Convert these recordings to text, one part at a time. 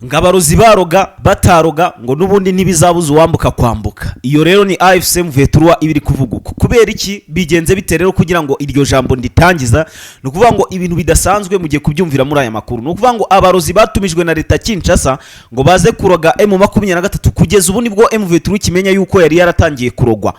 ngabarozi baroga bataroga ngo nubundi ntibizabuza uwambuka kwambuka. Iyo rero ni AFC M23 ibiri kuvuga uko. Kubera iki bigenze bite rero kugira ngo iryo jambo nditangiza? No kuvuga ngo ibintu bidasanzwe mugiye kubyumvira muri aya makuru. No kuvuga ngo abarozi batumijwe na leta Kinshasa ngo baze kuroga M23 kugeza ubu nibwo M23 kimenya yuko yari yaratangiye kurogwa.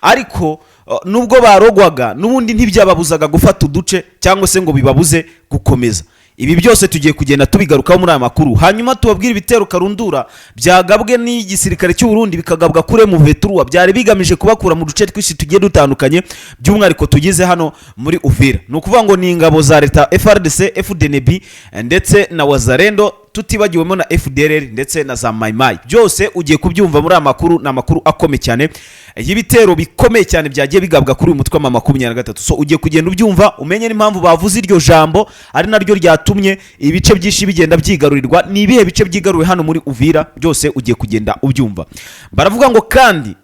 Ariko nubwo barogwaga nubundi ntibyababuzaga gufata uduce cyangwa se ngo bibabuze gukomeza. Ibi byose tugiye kugenda tubigarukaho muri aya makuru. Hanyuma tubabwira ibitero karundura byagabwe n'igisirikare cy'u Burundi bikagabwa kure mu Veturwa byari bigamije kubakura mu duce tw'isi tugiye dutandukanye by'umwariko tugize hano muri Uvira. No kuvuga ngo ni ingabo za leta FRDC, FDNB ndetse na Wazalendo tutibagiwemo na FDLR ndetse na za Maimai. Byose ugiye kubyumva muri aya makuru, na makuru akome cyane. Y'ibitero bikomeye cyane byagiye bigabwa kuri uyu mutwe wa 23. So ugiye kugenda ubyumva umenye n'impamvu bavuze iryo jambo ari naryo ryatumye ibice byinshi bigenda byigarurirwa. Ni ibihe bice byigaruwe hano muri Uvira? Byose ugiye kugenda ubyumva. Baravuga ngo kandi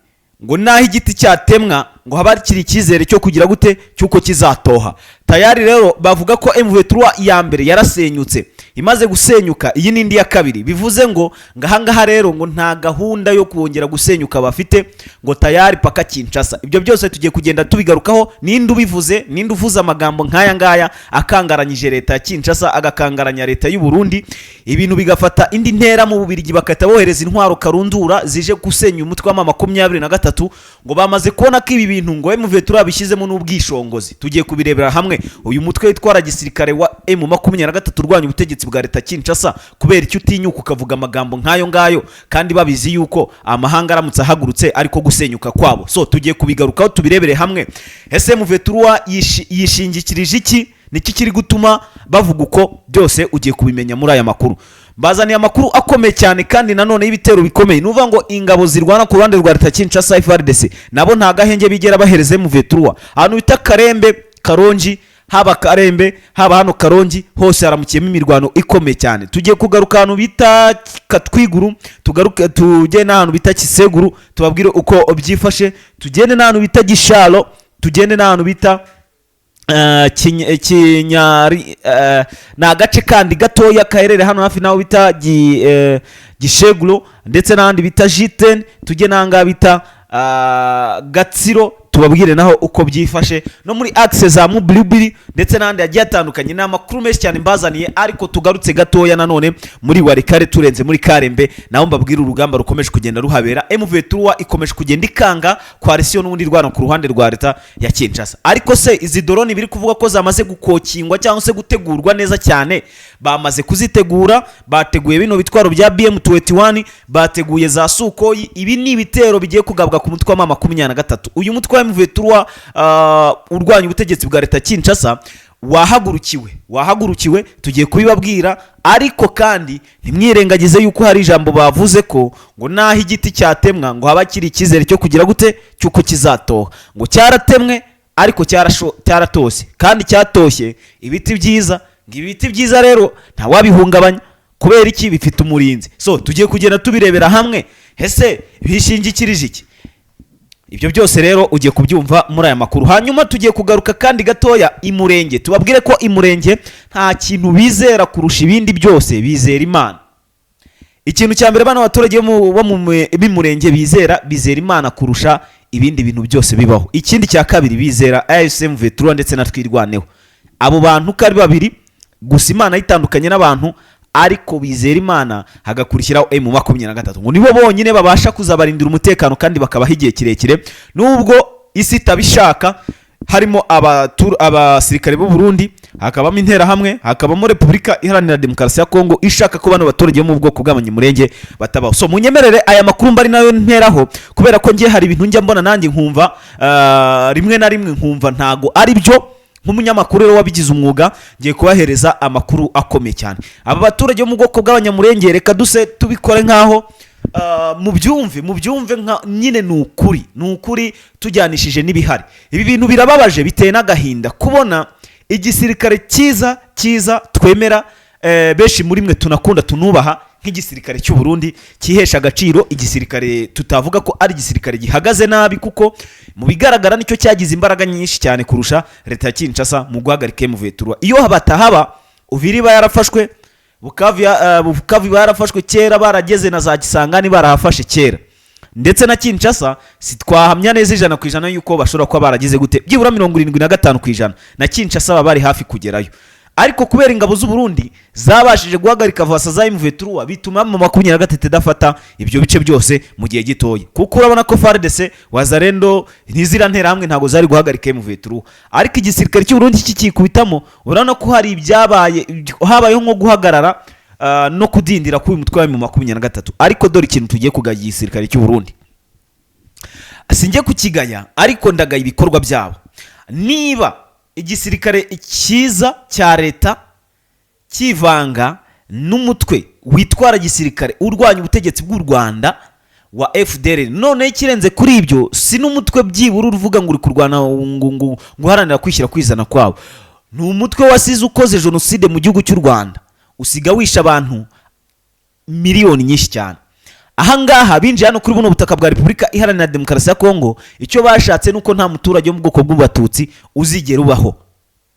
ngo naho igiti cyatemwa ngo haba kiri ikizere cyo kugira gute cyuko kizatoha. Tayari rero bavuga ko M23 ya mbere yarasenyutse, imaze gusenyuka iyi nindi ya kabiri. Bivuze ngo ngahangaha rero ngo nta gahunda yo kongera gusenyuka bafite ngo tayari paka Kinshasa. Ibyo byose tugiye kugenda tubigarukaho. Ninde ubivuze, ninde uvuza amagambo nkaya ngaya akangaranyije leta ya Kinshasa agakangaranya leta y'u Burundi, ibintu bigafata indi ntera mu Bubirigi bakata bohereza intwaro karundura zije gusenya umutwe wa 23 ngo bamaze kubona ko ibi bintu ngo M23 bishyizemo n'ubwishongozi. Tugiye kubirebera hamwe. Uyu mutwe witwara gisirikare wa M23 urwanya ubutegetsi bwa leta Kinshasa kubera icyo utinyuka ukavuga amagambo nkayo ngayo kandi babizi yuko amahanga aramutse ahagurutse ariko gusenyuka kwabo. So tugiye kubigarukaho tubirebere hamwe. Ese M23 yishingikirije iki? Niki kiri gutuma bavuga uko? Byose ugiye kubimenya muri aya makuru. Bazaniye amakuru akomeye cyane kandi nanone y'ibitero bikomeye. Nuvuga ngo ingabo zirwana ku ruhande rwa leta Kinshasa FARDC nabo nta gahenge bigera bahereze M23. Ahantu bita Karembe, Karongi, haba Karembe haba hano Karongi hose haramukiyemo imirwano ikomeye cyane. Tugiye kugaruka ahantu bita Katwiguru, tugaruke tugende n'ahantu bita Kiseguru tubabwire uko byifashe, tugende n'ahantu bita Gishalo, tugende n'ahantu bita Kinyari, na gace kandi gatoya kaherere hano hafi naho bita Gisheguro ndetse n'ahandi bita Jiten, tujye nanga bita Gatsiro tubabwire naho uko byifashe no muri access za Mublibiri ndetse n'andi yagiye atandukanye. Na makuru menshi cyane mbazaniye, ariko tugarutse gatoya nanone muri Warikare turenze muri Karembe naho mbabwira urugamba rukomeje kugenda ruhabera. M23 ikomeje kugenda ikanga coalition n'undi rwano ku ruhande rwa leta ya Kinshasa. Ariko se izi drone biri kuvuga ko zamaze gukokingwa cyangwa se gutegurwa neza cyane? Bamaze kuzitegura, bateguye bino bitwaro bya BM21, bateguye za Sukoyi. Ibi ni ibitero bigiye kugabwa ku mutwe wa 23. Uyu mutwe wa M23 urwanya ubutegetsi bwa leta Kinshasa wahagurukiwe tugiye kubibabwira. Ariko kandi ntimwirengagize yuko hari ijambo bavuze ko ngo naho igiti cyatemwa ngo haba kiri ikizere cyo kugira gute cyuko kizatoha. Ngo cyaratemwe ariko cyaratose kandi cyatoshye ibiti byiza. Ibiti byiza rero nta wabihungabanya kubera iki bifite umurinzi. So tugiye kugenda tubireba hamwe. Ese bishingikirije iki? Ibyo byose rero ugiye kubyumva muri aya makuru. Hanyuma tugiye kugaruka kandi gatoya imurenge, tubabwire ko imurenge nta kintu bizera kurusha ibindi byose, bizera Imana. Ikintu cya mbere bana abaturage bo mu bimurenge bizera Imana kurusha ibindi bintu byose bibaho. Ikindi cya kabiri bizera AFC M23 ndetse na Twirwaneho. Abo bantu kari babiri gusa Imana itandukanye n'abantu, ariko bizera Imana hagakurikiraho M23 ngo nibo bonyine babasha kuzabarindira umutekano kandi bakabaha igihe kirekire nubwo isi itabishaka. Harimo abasirikare b'u Burundi, hakabamo intera hamwe, hakabamo Repubulika Iharanira Demokarasi ya Kongo ishaka ko bano baturage mu bwoko bw'abanyamurenge batabaho. So munyemerere aya makuru mbari nayo nteraho kubera ko ngiye hari ibintu njya mbona nanjye nkumva rimwe na rimwe nkumva ntago ari byo. Nk'umunyamakuru rero wabigize umwuga ngiye kubahereza amakuru akomeye cyane. Aba baturage bo mu bwoko bw'abanyamurenge reka duse tubikore nkaho mubyumve nka nyine ni ukuri tujyanishije n'ibihari. Ibi bintu birababaje biteye n'agahinda kubona igisirikare cyiza twemera benshi muri mwe tunakunda tunubaha nk'igisirikare cy'u Burundi kihesha agaciro, igisirikare tutavuga ko ari igisirikare gihagaze nabi kuko mu bigaragara nicyo cyagize imbaraga nyinshi cyane kurusha leta ya Kinshasa mu guhagarika M23. Iyo batahaba Uvira iba yarafashwe, Bukavu barafashwe kera, barageze na za Kisangani barahafashe kera, ndetse na Kinshasa sitwahamya neza 100% yuko bashobora kuba baragize gute byibura 75% na Kinshasa baba bari hafi kugerayo, ariko kubera ingabo z'u Burundi zabashije guhagarika vasa za M23 bituma mu 23 dafata ibyo bice byose mu gihe gitoya, kuko urabona ko FARDC Wazalendo ntizira ntera hamwe ntago zari guhagarika M23, ariko igisirikare cy'u Burundi kikikubitamo urabona ko hari ibyabaye, habayeho nko guhagarara no kudindira kuri mutwe wa M23. Ariko dore ikintu tugiye kugaya igisirikare cy'u Burundi, singiye kukigaya ariko ndagaye ibikorwa byabo. Niba igisirikare cyiza cya leta kivanga n'umutwe witwara gisirikare urwanya ubutegetsi bw'u Rwanda wa FDLR, none ikirenze kuri ibyo si n'umutwe byibura uruvuga ngo uri kurwana guharanira kwishyira kwizana kwabo, ni umutwe wasize ukoze genocide mu gihugu cy'u Rwanda, usiga wisha abantu miliyoni nyinshi cyane. Ahangaha binjiye hano kuri buno butaka bwa Repubulika Iharanira Demokarasi ya Kongo, icyo bashatse nuko nta muturage wo mu bwoko bw'Abatutsi uzigera ubaho,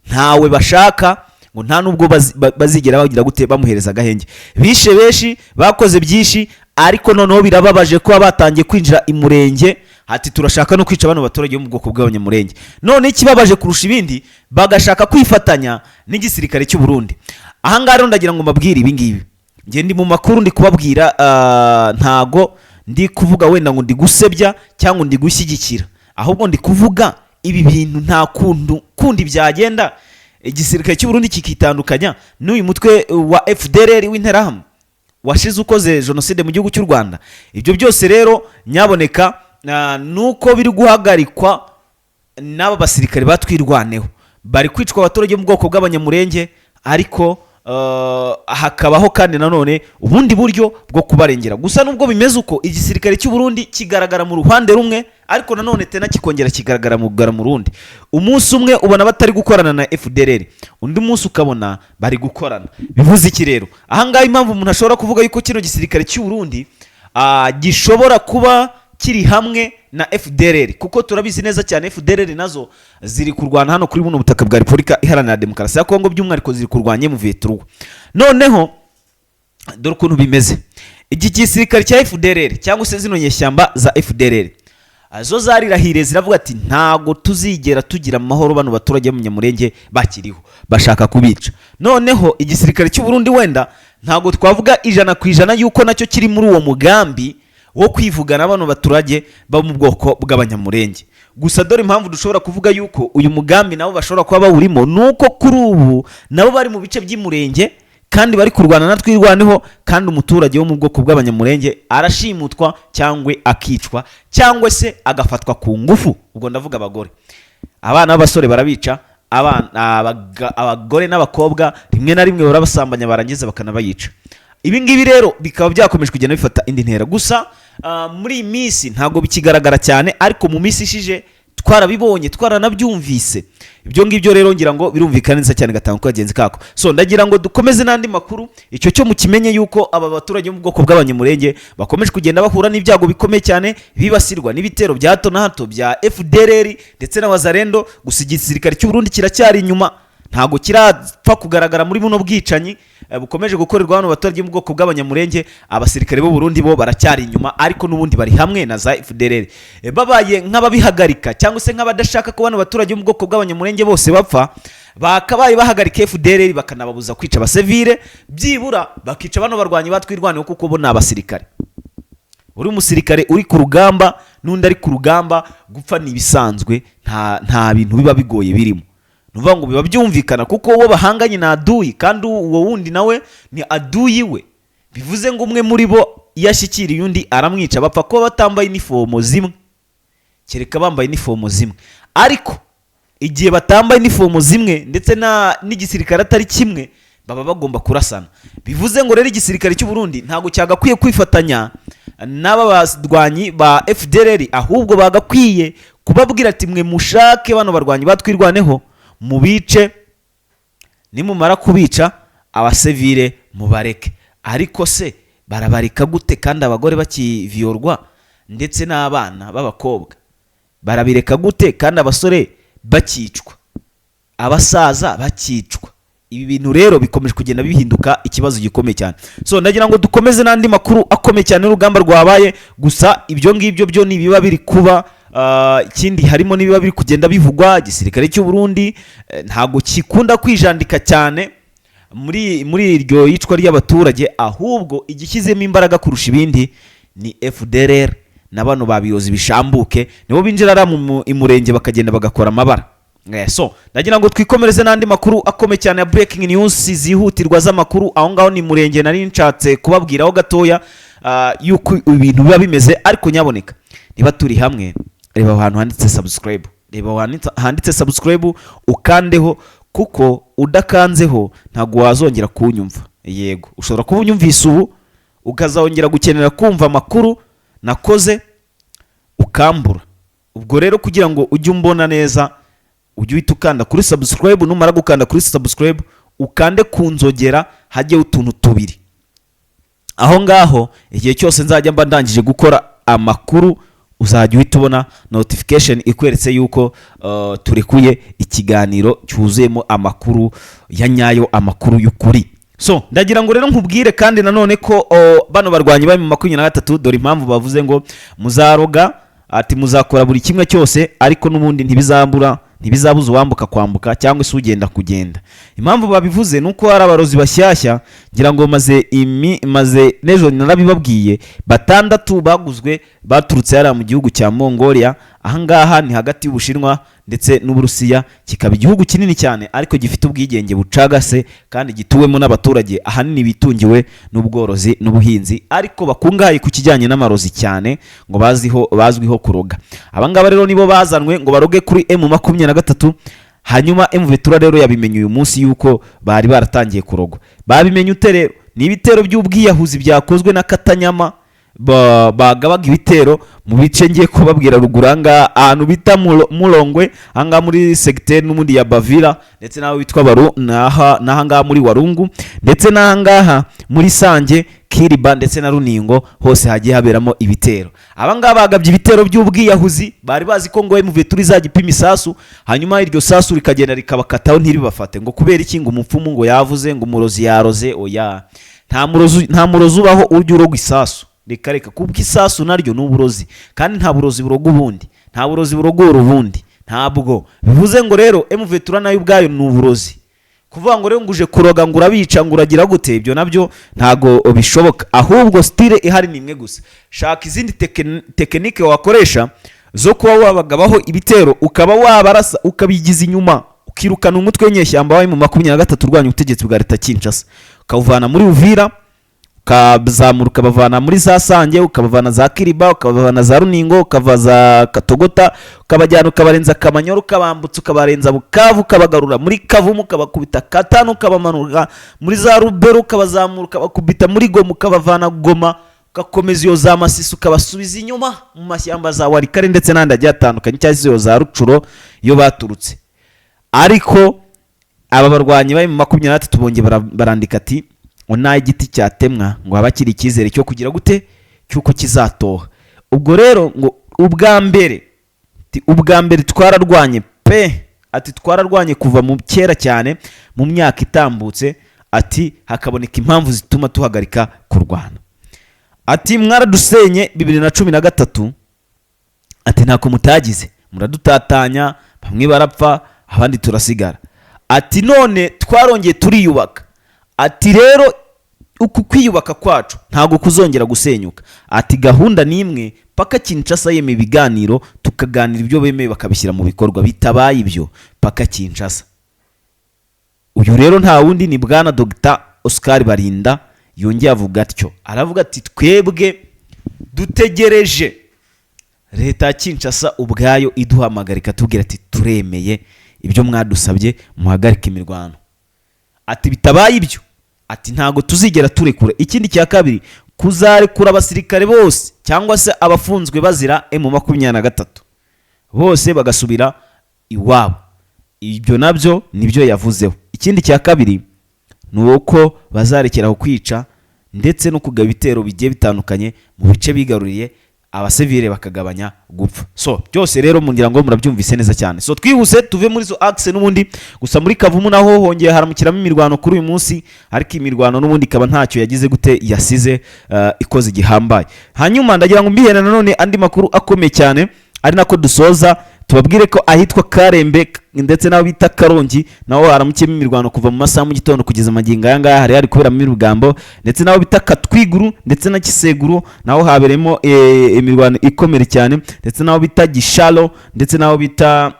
ntawe bashaka ngo nta nubwo bazigera bagira gute bamuhereza agahenge. Bishe benshi, bakoze byinshi, ariko noneho birababaje ko batangiye kwinjira imurenge, hati turashaka no kwica abantu baturage bo mu bwoko bw'abanyamurenge. None ikibabaje kurusha ibindi, bagashaka kwifatanya n'igisirikare cy'u Burundi. Ahangaha rero ndagira ngo mbabwire ibi ngibi, nge ndi mu makuru ndi kubabwira, ntago ndi kuvuga wenda ngo ndi gusebya cyangwa ndi gushyigikira, ahubwo ndi kuvuga ibi bintu nta kundi byagenda igisirikare cy'u Burundi kikitandukanya n'uyu mutwe wa FDLR w'interahamwe washize ukoze genocide mu gihugu cy'u Rwanda. Ibyo byose rero nyaboneka nuko biri guhagarikwa n'aba basirikare batwirwaneho, bari kwicwa abaturage mu bwoko bw'abanyamurenge, ariko hakabaho kandi nanone ubundi buryo bwo kubarengera. Gusa nubwo bimeze uko, igisirikare cy'u Burundi kigaragara mu ruhande rumwe, ariko nanone tena kikongera kigaragara mu rundi. Umunsi umwe ubona batari gukorana na FDLR, undi munsi ukabona bari gukorana. Bivuze iki rero? Ahangaha impamvu umuntu ashobora kuvuga yuko kino gisirikare cy'u Burundi gishobora kuba kiri hamwe na FDLR, kuko turabizi neza cyane FDLR nazo ziri kurwana hano kuri buno butaka bwa Repubulika Iharanira Demokarasi ya Kongo, by'umwihariko ziri kurwanya M23. Noneho dore ukuntu bimeze, iki gisirikare cya FDLR cyangwa se zino nyeshyamba za FDLR zo zarirahire ziravuga ati ntago tuzigera tugira amahoro bano baturage b'umunyamurenge bakiriho, bashaka kubica. Noneho igisirikare cy'u Burundi wenda ntago twavuga 100% yuko nacyo kiri muri uwo mugambi wo kwivugana bano baturage ba mu bwoko bw'abanyamurenge. Gusa dore impamvu dushobora kuvuga yuko uyu mugambi nabo bashobora kuba bawurimo, nuko kuri ubu nabo bari mu bice by'imurenge kandi bari kurwana na twirwaneho, kandi umuturage wo mu bwoko bw'abanyamurenge arashimutwa cyangwa akicwa cyangwa se agafatwa ku ngufu. Ubwo ndavuga abagore, abana b'abasore barabica, abagore n'abakobwa rimwe na rimwe barabasambanya barangiza bakanabayica. Ibi ngibi rero bikaba byakomeje kugenda bifata indi ntera. Gusa muri iyi minsi ntago bikigaragara cyane, ariko mu minsi ishije twarabibonye, twaranabyumvise. Ibyo ngibyo rero ngira ngo birumvikana neza cyane gatanga ko agenzi kako. So ndagira ngo dukomeze n'andi makuru, icyo cyo mukimenye yuko aba baturage mu bwoko bw'abanyamurenge bakomeje kugenda bahura n'ibyago bikomeye cyane, bibasirwa n'ibitero bya hato na hato bya FDLR ndetse na Wazalendo. Gusa igisirikare cy'u Burundi kiracyari inyuma, ntago kirapfa kugaragara muri buno bwicanyi bukomeje gukorerwa hano baturage mu bwoko bw'abanyamurenge. Abasirikare b'u Burundi bo baracyari inyuma, ariko n'ubundi bari hamwe na za FDLR, babaye nk'ababihagarika cyangwa se nk'abadashaka ko bano baturage mu bwoko bw'abanyamurenge bose bapfa, bakabaye bahagarika FDLR bakanababuza kwica abasivile, byibura bakica bano barwanyi batwirwaneho, kuko bo ni abasirikare. Uri umusirikare uri ku rugamba n'undi ari ku rugamba, gupfa ni ibisanzwe, nta bintu biba bigoye birimo. Nuvuga ngo biba byumvikana, kuko uwo bahanganye na aduyi kandi uwo wundi nawe ni aduyi we. Bivuze ngo umwe muri bo yashyikiriye undi aramwica, bapfa ko batambaye uniform zimwe, kereka bambaye uniform zimwe. Ariko igihe batambaye uniform zimwe ndetse n'igisirikare atari kimwe, baba bagomba kurasana. Bivuze ngo rero igisirikare cy'u Burundi ntago cyagakwiye kwifatanya n'aba badwanyi ba FDLR, ahubwo bagakwiye kubabwira ati mwe mushake bano barwanyi batwirwaneho mu bice, nimumara kubica abasivile mubareke. Ariko se barabarika gute kandi abagore bakiviyorwa ndetse n'abana b'abakobwa? Barabireka gute kandi abasore bakicwa, abasaza bakicwa? ibi bintu rero bikomeje kugenda bihinduka ikibazo gikomeye cyane. So ndagira ngo dukomeze n'andi makuru akomeye cyane n'urugamba rwabaye, gusa ibyo ngibyo byo nibiba biri kuba ikindi harimo nibiba biri kugenda bivugwa. Igisirikare cy'u Burundi ntago kikunda kwijandika cyane muri iryo yicwa ry'abaturage, ahubwo igishyizemo imbaraga kurusha ibindi ni FDLR na bano babiyozi bishambuke, nibo binjira mu imurenge bakagenda bagakora amabara. So ndagira ngo twikomereze n'andi makuru akomeye cyane ya breaking news zihutirwa z'amakuru aho ngaho ni murenge nari nshatse kubabwiraho gatoya yuko ibintu biba bimeze. Ariko nyaboneka niba turi hamwe, reba ahantu handitse subscribe, reba handitse subscribe ukandeho, kuko udakanzeho ntago wazongera kunyumva. Yego, ushobora kuba unyumvise ubu ukazongera gukenera kumva amakuru nakoze ukambura. Ubwo rero kugira ngo ujye umbona neza, ujye uhita ukanda kuri subscribe, numara gukanda kuri subscribe ukande ku nzogera, hajye utuntu tubiri. Aho ngaho igihe cyose nzajya mba ndangije gukora amakuru uzajya uhita ubona notification ikweretse yuko turekuye ikiganiro cyuzuyemo amakuru ya nyayo, amakuru y'ukuri. So ndagira ngo rero nkubwire kandi nanone ko bano barwanyi bari mu 23 dore impamvu bavuze ngo muzaroga, ati muzakora buri kimwe cyose ariko n'ubundi ntibizabuza uwambuka kwambuka cyangwa se ugenda kugenda. Impamvu babivuze nuko hari abarozi bashyashya, ngira ngo maze nejo narabibabwiye, batandatu baguzwe baturutse yari mu gihugu cya Mongolia. Ahangaha ni hagati y'Ubushinwa ndetse n'Uburusiya, kikaba igihugu kinini cyane ariko gifite ubwigenge bucagase kandi gituwemo n'abaturage ahanini bitungiwe n'ubworozi n'ubuhinzi, ariko bakungahaye ku kijyanye n'amarozi cyane, ngo bazwiho kuroga. Abangaba rero nibo bazanwe ngo baroge kuri M23. Hanyuma M23 rero yabimenye uyu munsi yuko bari baratangiye kurogwa. Babimenye ute rero? Ni ibitero by'ubwiyahuzi byakozwe na Katanyama, bagabaga ibitero mu bice ngiye kubabwira ruguranga ahantu bita Mulongwe, anga muri secteur n'umundi ya Bavira, ndetse naho witwa Baru nahanga muri Warungu, ndetse nahangaha muri Sange, Kiriba ndetse na Runingo, hose hagiye haberamo ibitero. Abangaba bagabye ibitero by'ubwiyahuzi, bari bazi ko ngo M23 izagipima isasu, hanyuma iryo sasu rikagenda rikabakataho ntibibafate, ngo kubera iki? Ngo umupfumu ngo yavuze ngo umurozi yaroze. Oya, nta murozi ubaho urya urogwa isasu. Reka kubwo isasu naryo n'uburozi, kandi nta burozi buroga ubundi, nta burozi burogora ubundi, ntabwo bivuze ngo rero M23 nayo ubwayo n'uburozi. Kuvuga ngo rero nguje kuroga ngo urabica ngo uragira gute, ibyo nabyo ntago bishoboka. Ahubwo style ihari ni imwe gusa, shaka izindi tekinike wakoresha zo kuba wabagabaho ibitero, ukaba wabarasa ukabigiza inyuma, ukirukana umutwe w'inyeshyamba wawe mu 23 urwanya ubutegetsi bwa leta Kinshasa, ukavana muri Uvira, ukazamuruka bavana muri za Sange, ukabavana za Kiriba, ukabavana za Runingo, ukavaza Katogota, ukabajyana ukabarenza Kamanyoru, ukabambutsa ukabarenza Bukavu, ukabagarura muri Kavumu, ukabakubita Katanu, ukabamanura muri za Rubero, ukabazamuruka bakubita muri Goma, ukabavana Goma, ugakomeza iyo za Masisi ukabasubiza inyuma mu mashyamba za Warikare ndetse n'andi agiye atandukanye, cyangwa se iyo za Rucuro iyo baturutse. Ariko aba barwanyi bari mu 23 bongeye barandika ati ona igiti cyatemwa ngo habakiri icyizere cyo kugira gute cyuko kizatoha. Ubwo rero ngo ubwa mbere twararwanye pe, ati twararwanye kuva mu kera cyane mu myaka itambutse, ati hakaboneka impamvu zituma tuhagarika kurwana. Ati mwaradusenye 2013, ati ntako mutagize, muradutatanya, bamwe barapfa abandi turasigara. Ati none twarongeye turiyubaka. Ati rero uku kwiyubaka kwacu ntago kuzongera gusenyuka. Ati gahunda nimwe paka Kinshasa yeme ibiganiro, tukaganira ibyo bemeye bakabishyira mu bikorwa, bitabaye ibyo paka Kinshasa. Uyu rero nta wundi ni bwana Dr Oscar Barinda, yongeye avuga atyo, aravuga ati twebwe dutegereje leta ya Kinshasa ubwayo iduhamagarika tubwira ati turemeye ibyo mwadusabye muhagarika imirwano. Ati bitabaye ibyo, ati ntago tuzigera turekura. Ikindi cya kabiri, kuzarekura abasirikare bose cyangwa se abafunzwe bazira M23 bose bagasubira iwabo. Ibyo nabyo nibyo yavuzeho. Ikindi cya kabiri nuko bazarekeraho kwica ndetse no kugaba ibitero bigiye bitandukanye mu bice bigaruriye abasivile bakagabanya gupfa. So byose rero mungira ngo murabyumvise neza cyane. So twihuse tuve muri zo axe n'ubundi gusa muri Kavumu naho hongeye haramukiramo imirwano kuri uyu munsi, ariko imirwano n'ubundi kaba ntacyo yagize gute yasize ikoze igihambaye. Hanyuma ndagira ngo mbihere nanone andi makuru akomeye cyane ari nako dusoza, tubabwire ko ahitwa Karembe ndetse naho bita Karongi naho haramukiyemo imirwano kuva mu masaha mu gitondo kugeza amagingo aya ngaya, hari kuberamo irugambo, ndetse naho bita Katwiguru ndetse na Kiseguru naho haberemo imirwano ikomeye cyane, ndetse naho bita Gishalo ndetse naho bita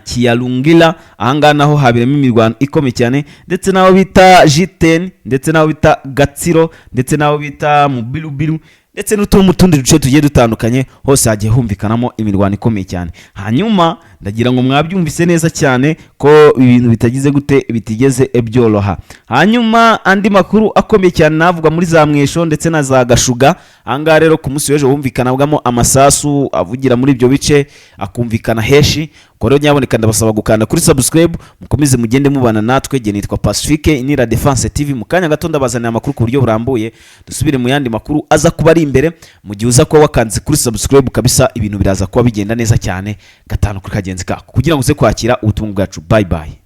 Kiyalungila ahangaha naho haberemo imirwano ikomeye cyane, ndetse naho bita Jiten ndetse naho bita Gatsiro ndetse naho bita Mubirubiru ndetse n'utundi duce tugiye dutandukanye, hose hagiye humvikanamo imirwano ikomeye cyane. Hanyuma ndagira ngo mwabyumvise neza cyane ko ibintu bitagize gute bitigeze byoroha. Hanyuma andi makuru akomeye cyane navuga muri za Mwesho ndetse na za Gashuga, ahangaha rero ku munsi w'ejo humvikanabwamo amasasu avugira muri ibyo bice akumvikana heshi. Rero nyaboneka ndabasaba gukanda kuri subscribe, mukomeze mugende mubana natwe. Je nitwa Pacifique, ini La Defense TV. Mukanya gato ndabazanira amakuru ku buryo burambuye, dusubire mu yandi makuru aza kuba ari imbere. Mu gihe uza kuba wakanze kuri subscribe kabisa, ibintu biraza kuba bigenda neza cyane gatanu kuri kagenzi kako, kugira ngo uze kwakira ubutumwa bwacu. Bye bye.